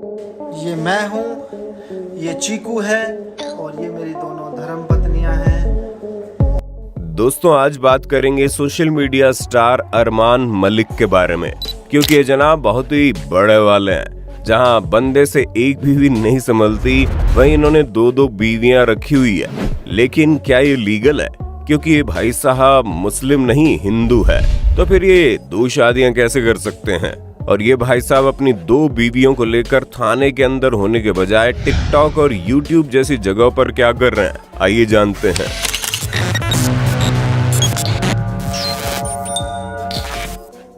ये मैं हूँ, ये चीकू है और ये मेरी दोनों धर्मपत्नियां हैं। दोस्तों, आज बात करेंगे social media star Armaan Malik के बारे में, क्योंकि ये जनाब बहुत ही बड़े वाले हैं। जहां बंदे से एक बीवी नहीं संभलती, वहीं इन्होंने दो बीवियां रखी हुई है। लेकिन क्या ये लीगल है? क्योंकि ये भाई साहब मुस्लिम नहीं हिंदू है, तो फिर ये 2 शादियां कैसे कर सकते हैं? और ये भाई साहब अपनी 2 बीवियों को लेकर थाने के अंदर होने के बजाय टिकटॉक और यूट्यूब जैसी जगहों पर क्या कर रहे हैं, आइए जानते हैं।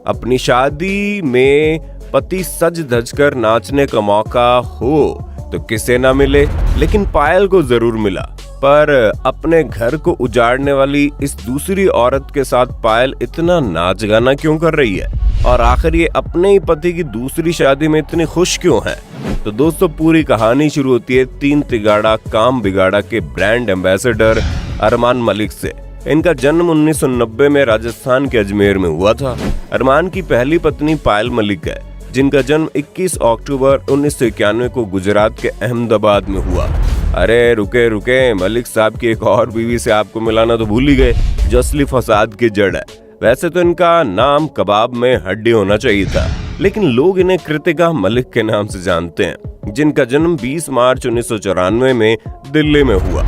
अपनी शादी में पति सज धज कर नाचने का मौका हो तो किसे ना मिले, लेकिन पायल को जरूर मिला। पर अपने घर को उजाड़ने वाली इस दूसरी औरत के साथ पायल इतना नाच गाना क्यों कर रही है? और आखिर ये अपने ही पति की दूसरी शादी में इतनी खुश क्यों है? तो दोस्तों, पूरी कहानी शुरू होती है 3 तिगाड़ा काम बिगाड़ा के ब्रांड एम्बेसडर अरमान मलिक से। इनका जन्म 1990 में राजस्थान के अजमेर में हुआ था। अरमान की पहली पत्नी पायल मलिक है, जिनका जन्म 21 अक्टूबर 1991 को गुजरात के अहमदाबाद में हुआ। अरे रुके, मलिक साहब की एक और बीवी से आपको मिलाना तो भूल ही गए, जो असली फसाद की जड़ है। वैसे तो इनका नाम कबाब में हड्डी होना चाहिए था, लेकिन लोग इन्हें कृतिका मलिक के नाम से जानते हैं, जिनका जन्म 20 मार्च 1994 में दिल्ली में हुआ।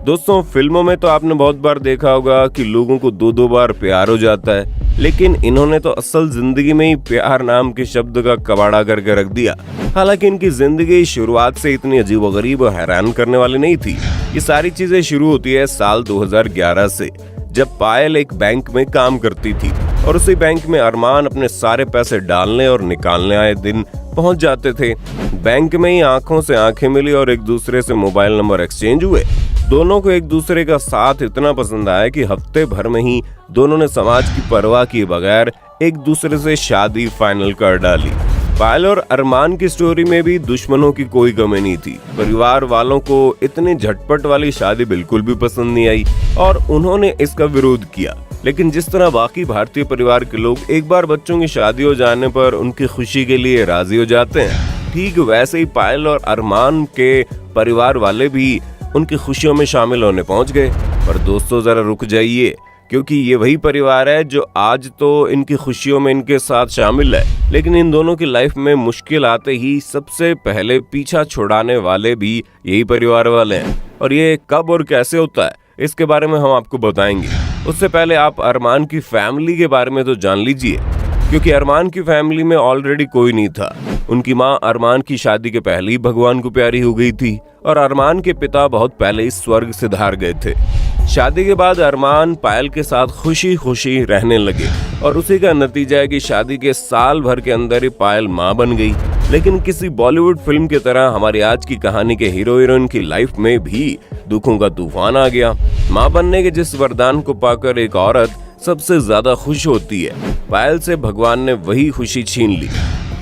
दोस्तों, फिल्मों में तो आपने बहुत बार देखा होगा कि लोगों को 2 बार प्यार हो जाता है, लेकिन इन्होंने तो असल जिंदगी में ही प्यार नाम के शब्द का कबाड़ा करके रख दिया। हालांकि इनकी जिंदगी शुरुआत से इतनी अजीबोगरीब और हैरान करने वाली नहीं थी। ये सारी चीजें शुरू होती है साल 2011 से, जब पायल एक बैंक में काम करती थी और उसी बैंक में अरमान अपने सारे पैसे डालने और निकालने आए दिन पहुंच जाते थे। बैंक में ही आंखों से आंखें मिली और एक दूसरे से मोबाइल नंबर एक्सचेंज हुए। दोनों को एक दूसरे का साथ इतना पसंद आया कि हफ्ते भर में ही दोनों ने समाज की परवाह किए बगैर एक दूसरे से शादी फाइनल कर डाली। पायल और अरमान की स्टोरी में भी दुश्मनों की कोई कमी नहीं थी। परिवार वालों को इतनी झटपट वाली शादी बिल्कुल भी पसंद नहीं आई और उन्होंने इसका विरोध किया। लेकिन जिस तरह बाकी भारतीय परिवार के लोग एक बार बच्चों की शादी हो जाने पर उनकी खुशी के लिए राजी हो जाते हैं, ठीक वैसे ही पायल और अरमान के परिवार वाले भी उनकी खुशियों में शामिल होने पहुंच गए। पर दोस्तों, जरा रुक जाइए, क्योंकि ये वही परिवार है जो आज तो इनकी खुशियों में इनके साथ शामिल है, लेकिन इन दोनों की लाइफ में मुश्किल आते ही सबसे पहले पीछा छुड़ाने वाले भी यही परिवार वाले हैं। और ये कब और कैसे होता है, इसके बारे में हम आपको बताएंगे। उससे पहले आप अरमान की फैमिली के बारे में तो जान लीजिए, क्योंकि अरमान की फैमिली में ऑलरेडी कोई नहीं था। उनकी माँ अरमान की शादी के पहले ही भगवान को प्यारी हो गई थी और अरमान के पिता बहुत पहले ही स्वर्ग से धार गए थे। शादी के बाद अरमान पायल के साथ खुशी खुशी रहने लगे और उसी का नतीजा है कि शादी के साल भर के अंदर ही पायल माँ बन गई। लेकिन किसी बॉलीवुड फिल्म की तरह हमारी आज की कहानी के हीरो हीरोइन की लाइफ में भी दुखों का तूफान आ गया। माँ बनने के जिस वरदान को पाकर एक औरत सबसे ज्यादा खुश होती है, पायल से भगवान ने वही खुशी छीन ली।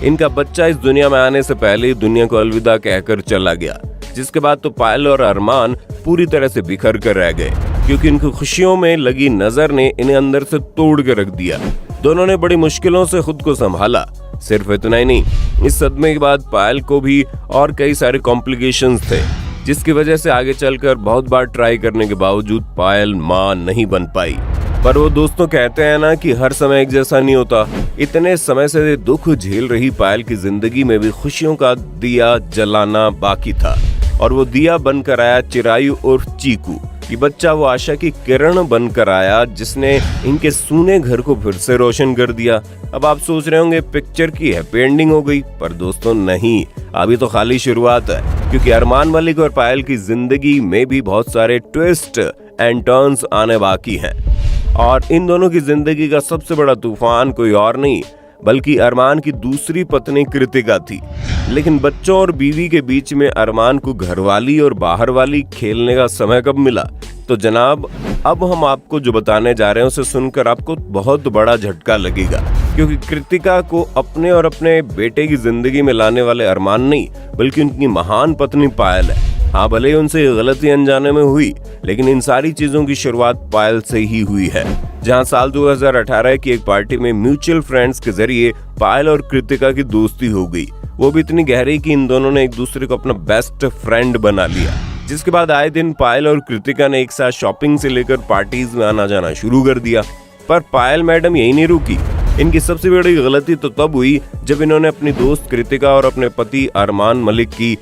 इनका बच्चा इस दुनिया में आने से पहले ही दुनिया को अलविदा कहकर चला गया, जिसके बाद तो पायल और अरमान पूरी तरह से बिखर कर रह गए, क्योंकि इनकी खुशियों में लगी नजर ने इन्हें अंदर से तोड़ के रख दिया। दोनों ने बड़ी मुश्किलों से खुद को संभाला। सिर्फ इतना ही नहीं, इस सदमे के बाद पायल को भी और कई सारे कॉम्प्लिकेशंस थे, जिसकी वजह से आगे चलकर बहुत बार ट्राई करने के बावजूद पायल माँ नहीं बन पाई। पर वो दोस्तों कहते हैं ना कि हर समय एक जैसा नहीं होता। इतने समय से दुख झेल रही पायल की जिंदगी में भी खुशियों का दिया जलाना बाकी था, और वो दिया बनकर आया चिरायु उर्फ चीकू। ये बच्चा वो आशा की किरण बनकर आया, जिसने इनके सूने घर को फिर से रोशन कर दिया। अब आप सोच रहे होंगे पिक्चर की हैप्पी एंडिंग हो गई, पर दोस्तों नहीं, अभी तो खाली शुरुआत है, क्योंकि अरमान मलिक और पायल की जिंदगी में भी बहुत सारे ट्विस्ट एंड टर्न्स आने बाकी हैं। और इन दोनों की जिंदगी का सबसे बड़ा तूफान कोई और नहीं बल्कि अरमान की दूसरी पत्नी कृतिका थी। लेकिन बच्चों और बीवी के बीच में अरमान को घरवाली और बाहर वाली खेलने का समय कब मिला? तो जनाब, अब हम आपको जो बताने जा रहे हैं उसे सुनकर आपको बहुत बड़ा झटका लगेगा, क्योंकि कृतिका को अपने और अपने बेटे की जिंदगी में लाने वाले अरमान नहीं बल्कि उनकी महान पत्नी पायल है। हाँ, भले ही उनसे गलती अनजाने में हुई, लेकिन इन सारी चीजों की शुरुआत पायल से ही हुई है। जहां साल 2018 की एक पार्टी में म्यूचुअल फ्रेंड्स के जरिए पायल और कृतिका की दोस्ती हो गई वो भी इतनी गहरी कि इन दोनों ने एक दूसरे को अपना बेस्ट फ्रेंड बना लिया। जिसके बाद आए दिन पायल और कृतिका ने एक साथ शॉपिंग से लेकर पार्टीज में आना जाना शुरू कर दिया। पर पायल मैडम यही नहीं रुकी। इनकी सबसे बड़ी गलती तो तब हुई जब इन्होंने अपनी दोस्त कृतिका और अपने पति अरमान मलिक की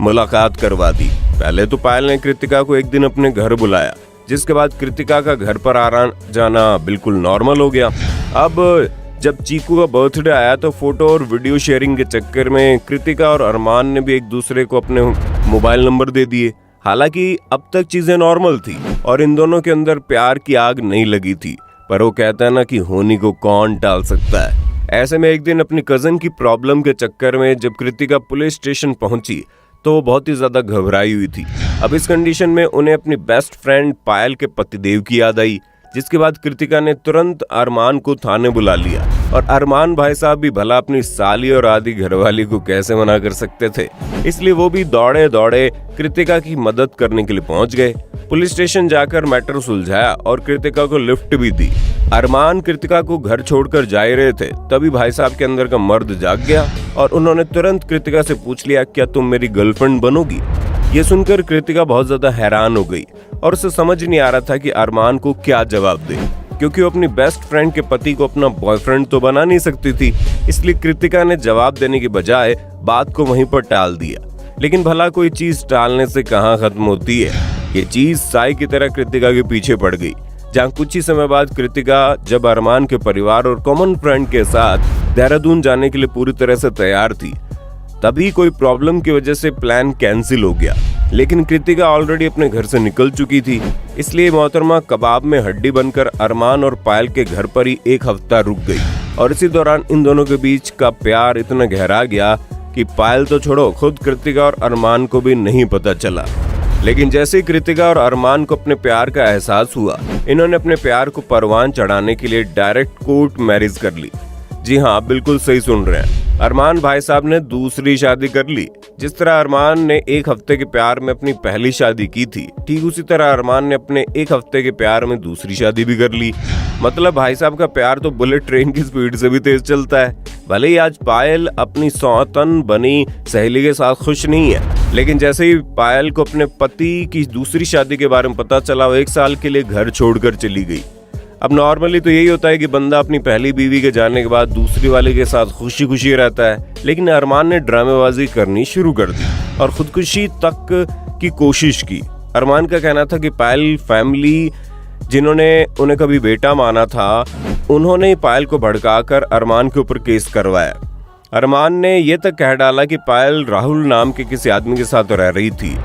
मुलाकात करवा दी। पहले तो पायल ने कृतिका को एक दिन अपने घर बुलाया, जिसके बाद कृतिका का घर पर आना जाना बिल्कुल नॉर्मल हो गया। अब जब चीकू का बर्थडे आया तो फोटो और वीडियो शेयरिंग के चक्कर में कृतिका और अरमान ने भी एक दूसरे को अपने मोबाइल नंबर दे दिए। हालांकि अब तक चीजें नॉर्मल थी और इन दोनों के अंदर प्यार की आग नहीं लगी थी, पर वो कहता है ना कि होनी को कौन टाल सकता है। ऐसे में एक दिन अपनी कजन की प्रॉब्लम के चक्कर में जब कृतिका पुलिस स्टेशन पहुंची तो वो बहुत ही ज्यादा घबराई हुई थी। अब इस कंडीशन में उन्हें अपनी बेस्ट फ्रेंड पायल के पतिदेव की याद आई, जिसके बाद कृतिका ने तुरंत अरमान को थाने बुला लिया। और अरमान भाई साहब भी भला अपनी साली और आधी घरवाली को कैसे मना कर सकते थे, इसलिए वो भी दौड़े दौड़े कृतिका की मदद करने के लिए पहुंच गए। पुलिस स्टेशन जाकर मैटर सुलझाया और कृतिका को लिफ्ट भी दी। अरमान कृतिका को घर छोड़कर जा ही रहे थे, तभी भाई साहब के अंदर का मर्द जाग गया और उन्होंने तुरंत कृतिका से पूछ लिया, क्या तुम मेरी गर्लफ्रेंड बनोगी? ये सुनकर कृतिका बहुत ज्यादा हैरान हो गई और उसे समझ नहीं आ रहा था कि अरमान को क्या जवाब दे, क्योंकि वो अपनी बेस्ट फ्रेंड के पति को अपना बॉयफ्रेंड तो बना नहीं सकती थी। इसलिए कृतिका ने जवाब देने के बजाय बात को वहीं पर टाल दिया। लेकिन भला कोई चीज टालने से कहाँ खत्म होती है। ये चीज साई की तरह कृतिका के पीछे पड़ गई, जहाँ कुछ ही समय बाद कृतिका जब अरमान के परिवार और कॉमन फ्रेंड के साथ देहरादून जाने के लिए पूरी तरह से तैयार थी, तभी कोई प्रॉब्लम की वजह से प्लान कैंसिल हो गया। लेकिन कृतिका ऑलरेडी अपने घर से निकल चुकी थी, इसलिए मोहतरमा कबाब में हड्डी बनकर अरमान और पायल के घर पर ही एक हफ्ता रुक गई। और इसी दौरान इन दोनों के बीच का प्यार इतना गहरा गया कि पायल तो छोड़ो, खुद कृतिका और अरमान को भी नहीं पता चला। लेकिन जैसे ही कृतिका और अरमान को अपने प्यार का एहसास हुआ, इन्होंने अपने प्यार को परवान चढ़ाने के लिए डायरेक्ट कोर्ट मैरिज कर ली। जी हाँ, आप बिल्कुल सही सुन रहे हैं, अरमान भाई साहब ने दूसरी शादी कर ली। जिस तरह अरमान ने एक हफ्ते के प्यार में अपनी पहली शादी की थी, ठीक उसी तरह अरमान ने अपने एक हफ्ते के प्यार में दूसरी शादी भी कर ली। मतलब भाई साहब का प्यार तो बुलेट ट्रेन की स्पीड से भी तेज चलता है। भले ही आज पायल अपनी सौतन बनी सहेली के साथ खुश नहीं है, लेकिन जैसे ही पायल को अपने पति की दूसरी शादी के बारे में पता चला, वो 1 साल के लिए घर छोड़कर चली गई। अब नॉर्मली तो यही होता है कि बंदा अपनी पहली बीवी के जाने के बाद दूसरी वाले के साथ खुशी खुशी रहता है, लेकिन अरमान ने ड्रामेबाजी करनी शुरू कर दी और खुदकुशी तक की कोशिश की। अरमान का कहना था कि पायल फैमिली, जिन्होंने उन्हें कभी बेटा माना था, उन्होंने पायल को भड़काकर अरमान के ऊपर केस करवाया। अरमान ने यह तक कह डाला कि पायल राहुल नाम के किसी आदमी के साथ रह रही थी।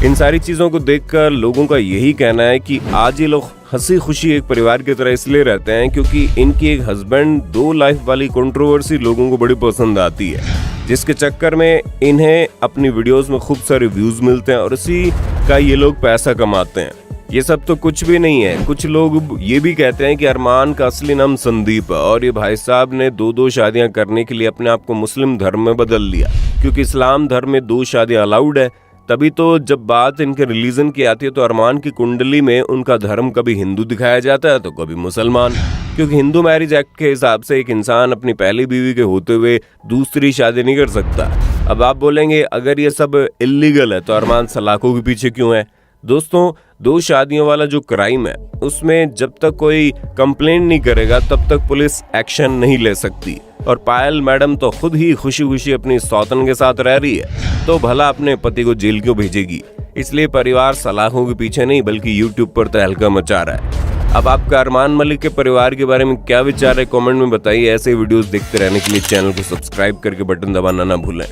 इन सारी चीजों को देखकर लोगों का यही कहना है कि आज ये लोग हंसी खुशी एक परिवार की तरह इसलिए रहते हैं क्योंकि इनकी एक हस्बैंड 2 लाइफ वाली कंट्रोवर्सी लोगों को बड़ी पसंद आती है, जिसके चक्कर में इन्हें अपनी वीडियोस में खूब सारे व्यूज मिलते हैं और इसी का ये लोग पैसा कमाते हैं। ये सब तो कुछ भी नहीं है। कुछ लोग ये भी कहते हैं कि अरमान का असली नाम संदीप है और ये भाई साहब ने 2 शादियां करने के लिए अपने आप को मुस्लिम धर्म में बदल लिया, क्योंकि इस्लाम धर्म में 2 शादियां अलाउड है। तभी तो जब बात इनके रिलीजन की आती है तो अरमान की कुंडली में उनका धर्म कभी हिंदू दिखाया जाता है तो कभी मुसलमान, क्योंकि हिंदू मैरिज एक्ट के हिसाब से एक इंसान अपनी पहली बीवी के होते हुए दूसरी शादी नहीं कर सकता। अब आप बोलेंगे अगर ये सब इल्लीगल है तो अरमान सलाखों के पीछे क्यों है? दोस्तों, 2 शादियों वाला जो क्राइम है उसमें जब तक कोई कंप्लेंट नहीं करेगा तब तक पुलिस एक्शन नहीं ले सकती। और पायल मैडम तो खुद ही खुशी खुशी अपनी सौतन के साथ रह रही है, तो भला अपने पति को जेल क्यों भेजेगी? इसलिए परिवार सलाखों के पीछे नहीं बल्कि यूट्यूब पर तहलका मचा रहा है। अब आपका अरमान मलिक के परिवार के बारे में क्या विचार है, कमेंट में बताइए। ऐसे वीडियोस देखते रहने के लिए चैनल को सब्सक्राइब करके बटन दबाना ना भूलें।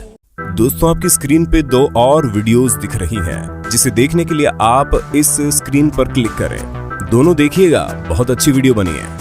दोस्तों, आपकी स्क्रीन पे 2 और वीडियोस दिख रही हैं, जिसे देखने के लिए आप इस स्क्रीन पर क्लिक करें। दोनों देखिएगा, बहुत अच्छी वीडियो बनी है।